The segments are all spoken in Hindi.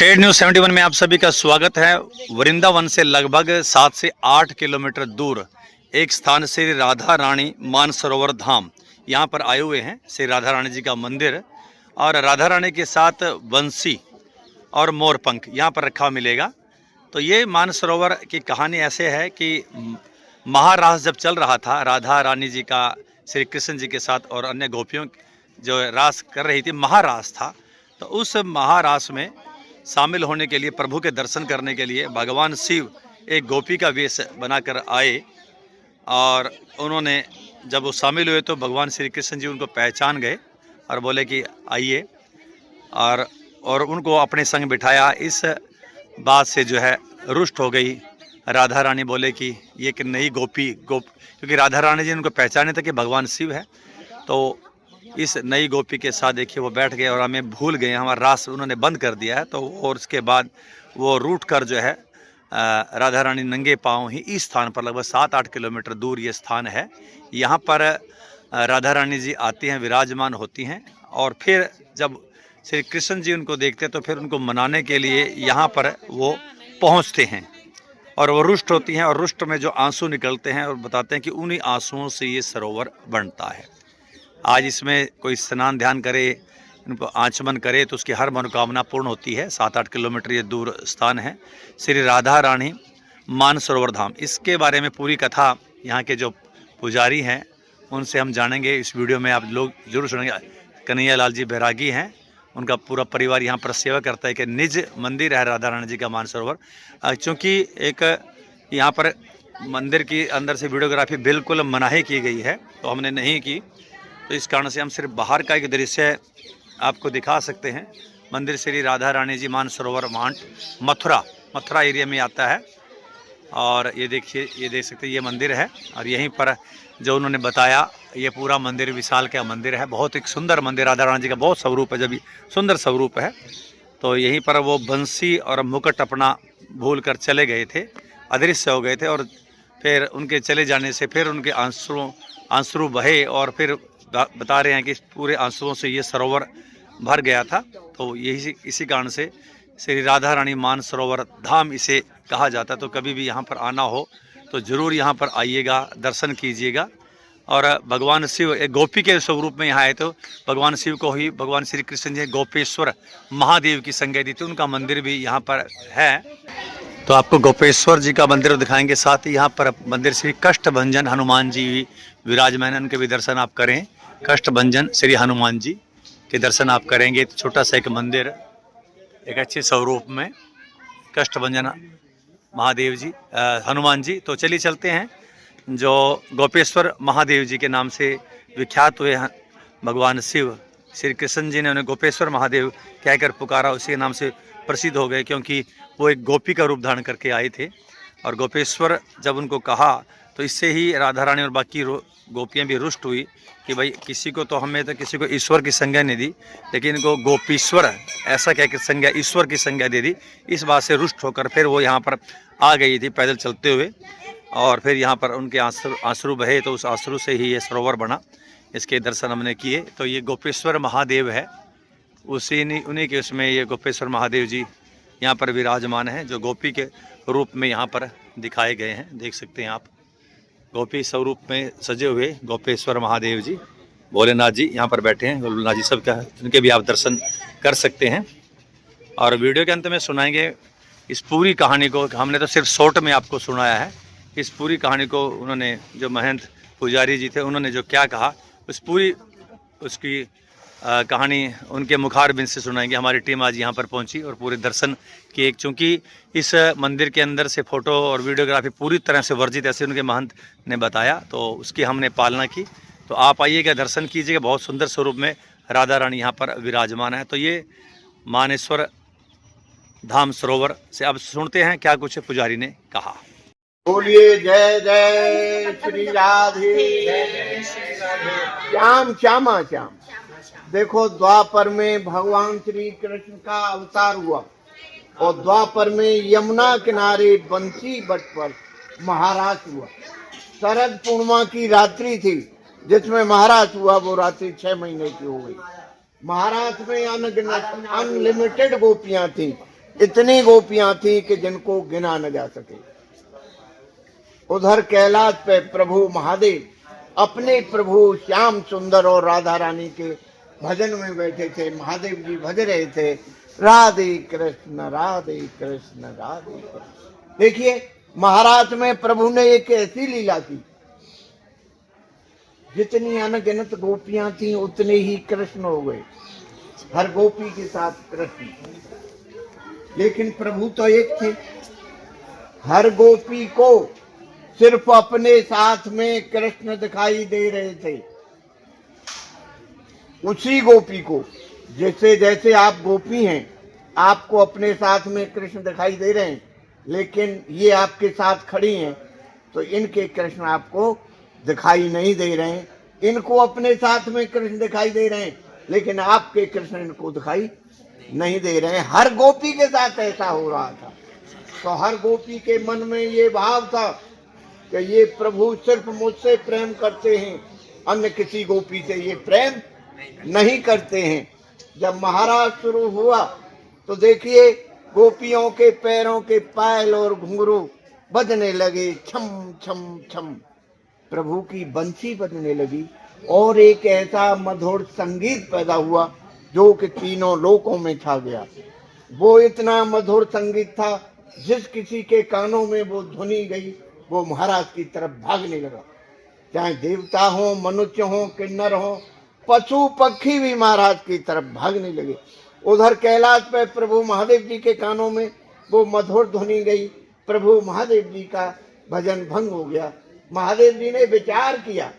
स्टेट न्यूज 71 में आप सभी का स्वागत है। वृंदावन से लगभग 7 से 8 किलोमीटर दूर एक स्थान श्री राधा रानी मानसरोवर धाम, यहाँ पर आए हुए हैं। श्री राधा रानी जी का मंदिर और राधा रानी के साथ बंसी और मोरपंख यहाँ पर रखा मिलेगा। तो ये मानसरोवर की कहानी ऐसे है कि महारास जब चल रहा था, राधा रानी जी का श्री कृष्ण जी के साथ और अन्य गोपियों जो रास कर रही थी, महारास था। तो उस महारास में शामिल होने के लिए, प्रभु के दर्शन करने के लिए भगवान शिव एक गोपी का वेश बनाकर आए और उन्होंने जब वो शामिल हुए तो भगवान श्री कृष्ण जी उनको पहचान गए और बोले कि आइए, और उनको अपने संग बिठाया। इस बात से जो है रुष्ट हो गई राधा रानी, बोले कि ये एक नई क्योंकि राधा रानी जी उनको पहचाने थे कि भगवान शिव है। तो इस नई गोपी के साथ देखिए वो बैठ गए और हमें भूल गए, हमारा रास उन्होंने बंद कर दिया है। तो और उसके बाद वो रूट कर जो है राधा रानी नंगे पाँव ही इस स्थान पर लगभग 7-8 किलोमीटर दूर ये स्थान है। यहाँ पर राधा रानी जी आती हैं, विराजमान होती हैं और फिर जब श्री कृष्ण जी उनको देखते हैं तो फिर उनको मनाने के लिए यहाँ पर वो पहुँचते हैं और वो रुष्ट होती हैं और रुष्ट में जो आंसू निकलते हैं और बताते हैं कि उन्हीं आंसुओं से ये सरोवर बनता है। आज इसमें कोई स्नान ध्यान करे, इनको आचमन करे तो उसकी हर मनोकामना पूर्ण होती है। 7-8 किलोमीटर ये दूर स्थान है श्री राधा रानी मानसरोवर धाम। इसके बारे में पूरी कथा यहाँ के जो पुजारी हैं उनसे हम जानेंगे। इस वीडियो में आप लोग जरूर सुनेंगे। कन्हैया लाल जी बैरागी हैं, उनका पूरा परिवार यहाँ पर सेवा करता है कि निज मंदिर है राधा रानी जी का मानसरोवर। चूँकि एक यहाँ पर मंदिर की अंदर से वीडियोग्राफी बिल्कुल मनाही की गई है तो हमने नहीं की, तो इस कारण से हम सिर्फ बाहर का एक दृश्य आपको दिखा सकते हैं। मंदिर श्री राधा रानी जी मानसरोवर मथुरा एरिया में आता है और ये देखिए, ये देख सकते हैं ये मंदिर है और यहीं पर जो उन्होंने बताया ये पूरा मंदिर विशाल का मंदिर है। बहुत एक सुंदर मंदिर, राधा रानी जी का बहुत स्वरूप है, जब सुंदर स्वरूप है। तो यहीं पर वो बंसी और मुकुट अपना भूल कर चले गए थे, अदृश्य हो गए थे और फिर उनके चले जाने से फिर उनके आंसू बहे और फिर बता रहे हैं कि पूरे आंसुओं से ये सरोवर भर गया था। तो यही इसी कारण से श्री राधा रानी मानसरोवर धाम इसे कहा जाता है। तो कभी भी यहाँ पर आना हो तो ज़रूर यहाँ पर आइएगा, दर्शन कीजिएगा। और भगवान शिव एक गोपी के स्वरूप में यहाँ आए तो भगवान शिव को ही भगवान श्री कृष्ण जी गोपेश्वर महादेव की संज्ञा दी थी, उनका मंदिर भी यहाँ पर है। तो आपको गोपेश्वर जी का मंदिर दिखाएंगे, साथ ही यहाँ पर मंदिर श्री कष्टभंजन हनुमान जी भी विराजमान, उनके भी दर्शन आप करें। कष्टभंजन श्री हनुमान जी के दर्शन आप करेंगे। छोटा सा एक मंदिर एक अच्छे स्वरूप में, कष्टभंजन महादेव जी हनुमान जी। तो चलिए चलते हैं। जो गोपेश्वर महादेव जी के नाम से विख्यात हुए भगवान शिव, श्री कृष्ण जी ने उन्हें गोपेश्वर महादेव कहकर पुकारा, उसी के नाम से प्रसिद्ध हो गए क्योंकि वो एक गोपी का रूप धारण करके आए थे। और गोपेश्वर जब उनको कहा तो इससे ही राधा रानी और बाकी गोपियाँ भी रुष्ट हुई कि भाई किसी को तो हमें तो किसी को ईश्वर की संज्ञा नहीं दी, लेकिन इनको गोपीश्वर ऐसा कह के संज्ञा, ईश्वर की संज्ञा दे दी। इस बात से रुष्ट होकर फिर वो यहाँ पर आ गई थी पैदल चलते हुए और फिर यहाँ पर उनके आंसू बहे तो उस आंसू से ही ये सरोवर बना। इसके दर्शन हमने किए। तो ये गोपेश्वर महादेव है, उन्हीं के उसमें ये गोपेश्वर महादेव जी यहाँ पर विराजमान हैं, जो गोपी के रूप में यहाँ पर दिखाए गए हैं। देख सकते हैं आप, गोपी स्वरूप में सजे हुए गोपेश्वर महादेव जी, भोलेनाथ जी यहाँ पर बैठे हैं। भोलेनाथ जी सब का, उनके भी आप दर्शन कर सकते हैं। और वीडियो के अंत में सुनाएंगे इस पूरी कहानी को। हमने तो सिर्फ शॉर्ट में आपको सुनाया है। इस पूरी कहानी को उन्होंने, जो महंत पुजारी जी थे, उन्होंने जो क्या कहा उसकी कहानी उनके मुखारबिंद से सुनाएंगे। हमारी टीम आज यहाँ पर पहुँची और पूरे दर्शन किए। चूँकि इस मंदिर के अंदर से फ़ोटो और वीडियोग्राफी पूरी तरह से वर्जित, ऐसे उनके महंत ने बताया, तो उसकी हमने पालना की। तो आप आइएगा, दर्शन कीजिएगा। बहुत सुंदर स्वरूप में राधा रानी यहाँ पर विराजमान है। तो ये मानेश्वर धाम सरोवर से अब सुनते हैं क्या कुछ पुजारी ने कहा। बोलिए जय जय श्री राधे श्याम श्यामा श्याम। देखो, द्वापर में भगवान श्री कृष्ण का अवतार हुआ और द्वापर में यमुना किनारे बंसी बट पर महाराज हुआ। शरद पूर्णिमा की रात्रि थी जिसमें महाराज हुआ, वो रात्रि 6 महीने की हो गई। महाराज में अनगिनत अनलिमिटेड गोपियां थी। इतनी गोपियां थी कि जिनको गिना न जा सके। उधर कैलाश पे प्रभु महादेव अपने प्रभु श्याम सुंदर और राधा रानी के भजन में बैठे थे। महादेव जी भज रहे थे, राधे कृष्ण राधे कृष्ण राधे कृष्ण। देखिए महाराज में प्रभु ने एक ऐसी लीला की, जितनी अनगिनत गोपियां थी उतने ही कृष्ण हो गए, हर गोपी के साथ कृष्ण। लेकिन प्रभु तो एक थे, हर गोपी को सिर्फ अपने साथ में कृष्ण दिखाई दे रहे थे। उसी गोपी को, जैसे जैसे आप गोपी हैं, आपको अपने साथ में कृष्ण दिखाई दे रहे हैं, लेकिन ये आपके साथ खड़ी हैं तो इनके कृष्ण आपको दिखाई नहीं दे रहे हैं। इनको अपने साथ में कृष्ण दिखाई दे रहे हैं, लेकिन आपके कृष्ण इनको दिखाई नहीं दे रहे हैं। हर गोपी के साथ ऐसा हो रहा था। तो हर गोपी के मन में ये भाव था कि ये प्रभु सिर्फ मुझसे प्रेम करते हैं, अन्य किसी गोपी से ये प्रेम नहीं करते हैं। जब महाराज शुरू हुआ तो देखिए गोपियों के पैरों के पायल और घुंघरू बजने लगे, छम छम छम। प्रभु की बंसी बजने लगी और एक ऐसा मधुर संगीत पैदा हुआ जो कि तीनों लोकों में छा गया। वो इतना मधुर संगीत था, जिस किसी के कानों में वो ध्वनि गई वो महाराज की तरफ भागने लगा। चाहे देवता हो, मनुष्य हो, किन्नर हो, पशु पक्षी भी महाराज की तरफ भागने लगे। उधर कैलाश पे प्रभु महादेव जी के कानों में वो मधुर ध्वनि गई, प्रभु महादेव जी का भजन भंग हो गया। महादेव जी ने विचार किया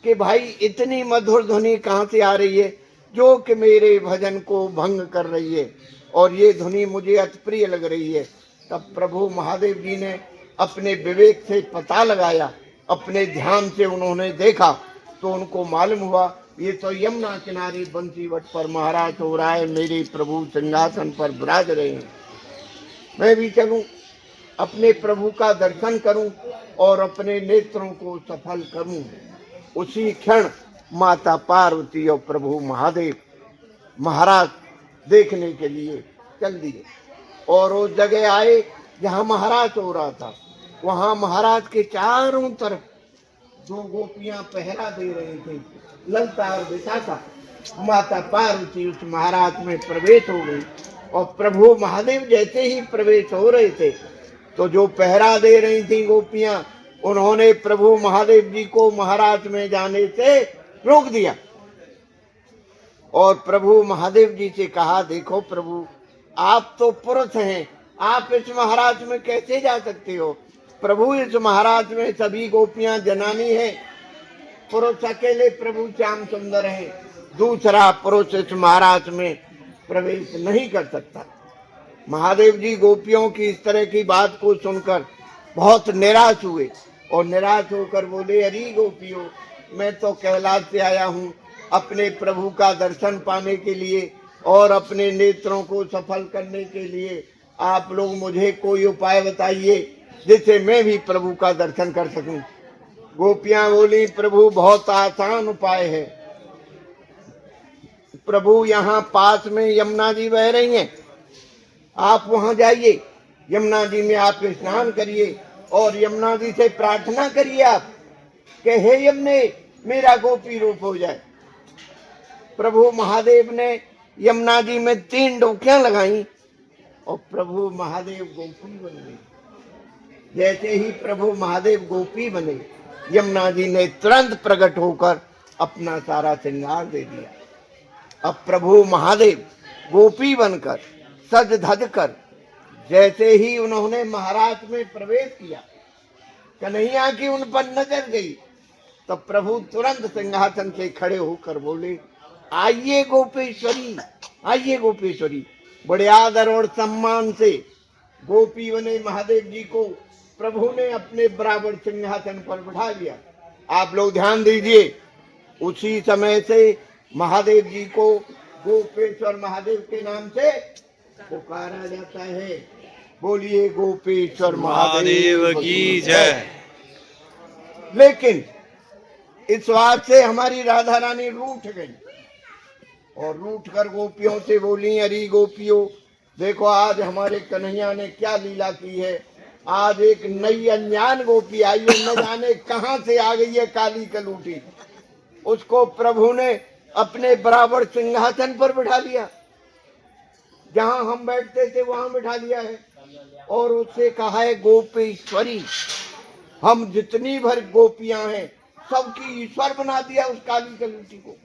कि भाई इतनी मधुर ध्वनि कहाँ से आ रही है जो कि मेरे भजन को भंग कर रही है, और ये ध्वनि मुझे अति प्रिय लग रही है। तब प्रभु महादेव जी ने अपने विवेक से पता लगाया, अपने ध्यान से उन्होंने देखा तो उनको मालूम हुआ ये तो यमुना किनारे बंसीवट पर महाराज हो रहा है, मेरे प्रभु सिंहासन पर विराज रहे हैं। मैं भी चलूं, अपने प्रभु का दर्शन करूं और अपने नेत्रों को सफल करूं। उसी क्षण माता पार्वती और प्रभु महादेव महाराज देखने के लिए चल दिए और उस जगह आए जहां महाराज हो रहा था। वहां महाराज के चारों तरफ दो गोपियां पहरा दे रही थी, ललता और विशाखा। माता पार्वती उस महाराज में प्रवेश हो गई और प्रभु महादेव जैसे ही प्रवेश हो रहे थे तो जो पहरा दे रही थी गोपियां, उन्होंने प्रभु महादेव जी को महाराज में जाने से रोक दिया और प्रभु महादेव जी से कहा, देखो प्रभु आप तो पुरुष हैं, आप इस महाराज में कैसे जा सकते हो? प्रभु इस महाराज में सभी गोपियां जनानी हैं, पुरुष अकेले प्रभु श्याम सुंदर हैं, दूसरा पुरुष इस महाराज में प्रवेश नहीं कर सकता। महादेव जी गोपियों की इस तरह की बात को सुनकर बहुत निराश हुए और निराश होकर बोले, अरे गोपियों, मैं तो कैलाश से आया हूँ अपने प्रभु का दर्शन पाने के लिए और अपने नेत्रों को सफल करने के लिए। आप लोग मुझे कोई उपाय बताइए जिससे मैं भी प्रभु का दर्शन कर सकूं। गोपियां बोली, प्रभु बहुत आसान उपाय है। प्रभु यहाँ पास में यमुना जी बह रही हैं, आप वहां जाइए, यमुना जी में आप स्नान करिए और यमुना जी से प्रार्थना करिए आप कि हे यमुने मेरा गोपी रूप हो जाए। प्रभु महादेव ने यमुना जी में 3 डुबकियां लगाई और प्रभु महादेव गोपी बन गए। जैसे ही प्रभु महादेव गोपी बने, यमुना जी ने तुरंत प्रकट होकर अपना सारा श्रृंगार दे दिया। अब प्रभु महादेव गोपी बनकर सज धज कर जैसे ही उन्होंने महाराज में प्रवेश किया, कन्हैया की उन पर नजर गई तो प्रभु तुरंत सिंहासन से खड़े होकर बोले, आइए गोपेश्वरी, आइए गोपेश्वरी। बड़े आदर और सम्मान से गोपी बने महादेव जी को प्रभु ने अपने बराबर सिंहासन पर बिठा लिया। आप लोग ध्यान दीजिए, उसी समय से महादेव जी को गोपेश्वर महादेव के नाम से पुकारा जाता है। बोलिए गोपेश्वर महादेव की जय। लेकिन इस बात से हमारी राधा रानी रूठ गई और रूठ कर गोपियों से बोली, अरे गोपियों, देखो आज हमारे कन्हैया ने क्या लीला की है। आज एक नई अनजान गोपी आई है, न जाने कहां से आ गई है काली कलूटी। उसको प्रभु ने अपने बराबर सिंहासन पर बिठा लिया, जहां हम बैठते थे वहां बिठा लिया है, और उससे कहा है गोपेश्वरी। हम जितनी भर गोपियां हैं सबकी ईश्वर बना दिया उस काली कलूटी को।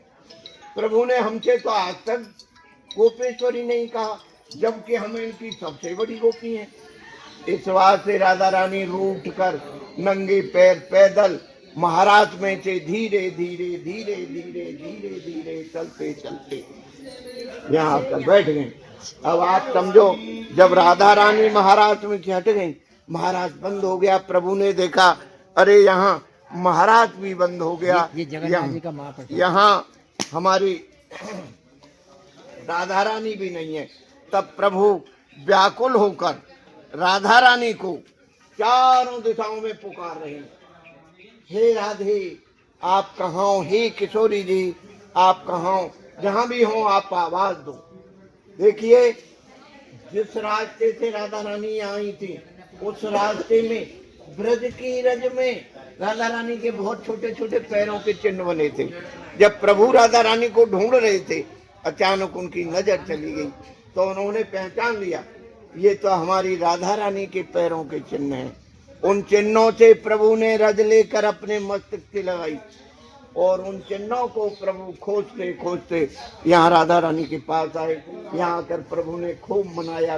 प्रभु ने हमसे तो आज तक गोपेश्वरी नहीं कहा, जबकि हम इनकी सबसे बड़ी गोपी हैं। इस बात से राधा रानी रूठ कर नंगे पैर पैदल महाराज में से धीरे धीरे धीरे धीरे धीरे धीरे चलते चलते यहाँ आकर बैठ गए। अब आप समझो, जब राधा रानी महाराज में से हट गई, महाराज बंद हो गया। प्रभु ने देखा, अरे यहाँ महाराज भी बंद हो गया, यहाँ हमारी राधा रानी भी नहीं है। तब प्रभु व्याकुल होकर राधा रानी को चारों दिशाओं में पुकार रहे हैं, हे राधे आप कहाँ हो, हे किशोरी जी आप कहाँ हो, जहां भी हो आप आवाज दो। देखिए, जिस रास्ते से राधा रानी आई थी उस रास्ते में ब्रज की रज में राधा रानी के बहुत छोटे छोटे पैरों के चिन्ह बने थे। जब प्रभु राधा रानी को ढूंढ रहे थे, अचानक उनकी नजर चली गई, तो उन्होंने पहचान लिया ये तो हमारी राधा रानी के पैरों के चिन्ह हैं। उन चिन्हों से प्रभु ने रज लेकर अपने मस्तक से लगाई, और उन चिन्हों को प्रभु खोजते खोजते यहाँ राधा रानी के पास आए। यहाँ आकर प्रभु ने खूब मनाया।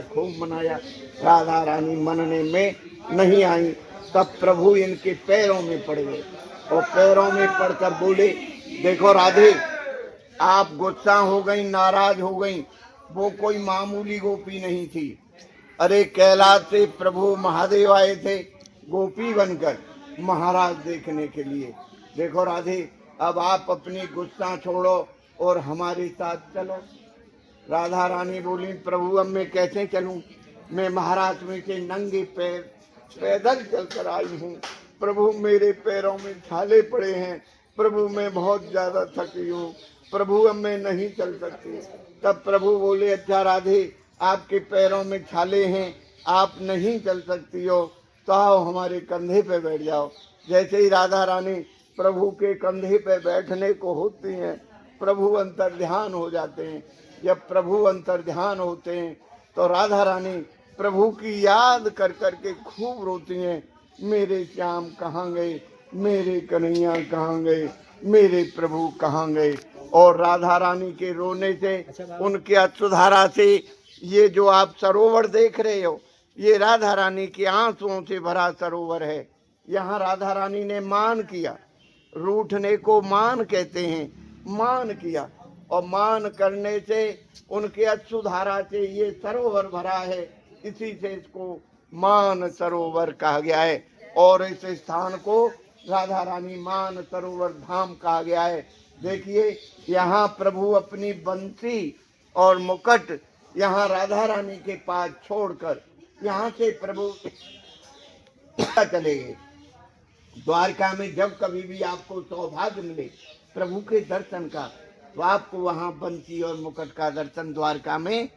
राधा रानी मनने में नहीं आई। तब प्रभु इनके पैरों में पड़ गए, और पैरों में पड़कर बोले, देखो राधे आप गुस्सा हो गई, नाराज हो गई, वो कोई मामूली गोपी नहीं थी। अरे कैलाश से प्रभु महादेव आए थे गोपी बनकर महाराज देखने के लिए। देखो राधे अब आप अपनी गुस्सा छोड़ो और हमारे साथ चलो। राधा रानी बोली, प्रभु अब मैं कैसे चलूं, मैं महाराज में से नंगे पैर पैदल चलकर आई हूँ। प्रभु मेरे पैरों में छाले पड़े हैं, प्रभु मैं बहुत ज्यादा थकी हूँ, प्रभु अब मैं नहीं चल सकती। तब प्रभु बोले, अच्छा राधे आपके पैरों में छाले हैं, आप नहीं चल सकती हो, तो आओ हमारे कंधे पे बैठ जाओ। जैसे ही राधा रानी प्रभु के कंधे पे बैठने को होती हैं, प्रभु अंतर्ध्यान हो जाते हैं। जब प्रभु अंतर्ध्यान होते हैं तो राधा रानी प्रभु की याद कर कर के खूब रोती हैं, मेरे श्याम कहाँ गए, मेरे कन्हैया कहाँ गए, मेरे प्रभु कहाँ गए। और राधा रानी के रोने से, उनके अश्रुधारा से, ये जो आप सरोवर देख रहे हो ये राधा रानी के आंसुओं से भरा सरोवर है। यहाँ राधा रानी ने मान किया, रूठने को मान कहते हैं, मान किया, और मान करने से उनके अश्रुधारा से ये सरोवर भरा है, इसी से इसको मान सरोवर कहा गया है। और इस स्थान को राधा रानी मान सरोवर धाम कहा गया है। देखिए यहाँ प्रभु अपनी बंसी और मुकुट यहाँ राधा रानी के पास छोड़कर यहाँ से प्रभु चले गए। द्वारका में जब कभी भी आपको सौभाग्य मिले प्रभु के दर्शन का, तो आपको वहाँ बंसी और मुकुट का दर्शन द्वारका में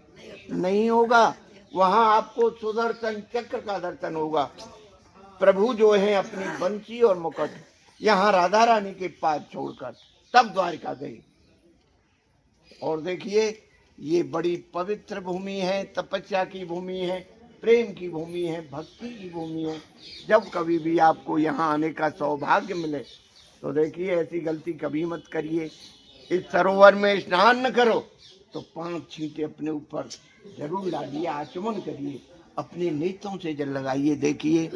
नहीं होगा, वहाँ आपको सुदर्शन चक्र का दर्शन होगा। प्रभु जो है अपनी बंसी और मुकुट यहाँ राधा रानी के पास छोड़कर तब द्वारका गए। और देखिए ये बड़ी पवित्र भूमि है, तपस्या की भूमि है, प्रेम की भूमि है, भक्ति की भूमि है। जब कभी भी आपको यहाँ आने का सौभाग्य मिले तो देखिए ऐसी गलती कभी मत करिए। इस सरोवर में स्नान न करो तो 5 छींटे अपने ऊपर जरूर डालिए, आचमन करिए, अपने नेत्रों से जल लगाइए। देखिए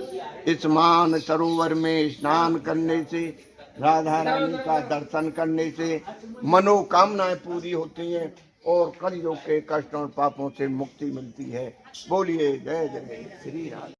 इस मान सरोवर में स्नान करने से, राधा रानी का दर्शन करने से मनोकामनाएं पूरी होती हैं और कलयुग के कष्ट और पापों से मुक्ति मिलती है। बोलिए जय जय श्री राम।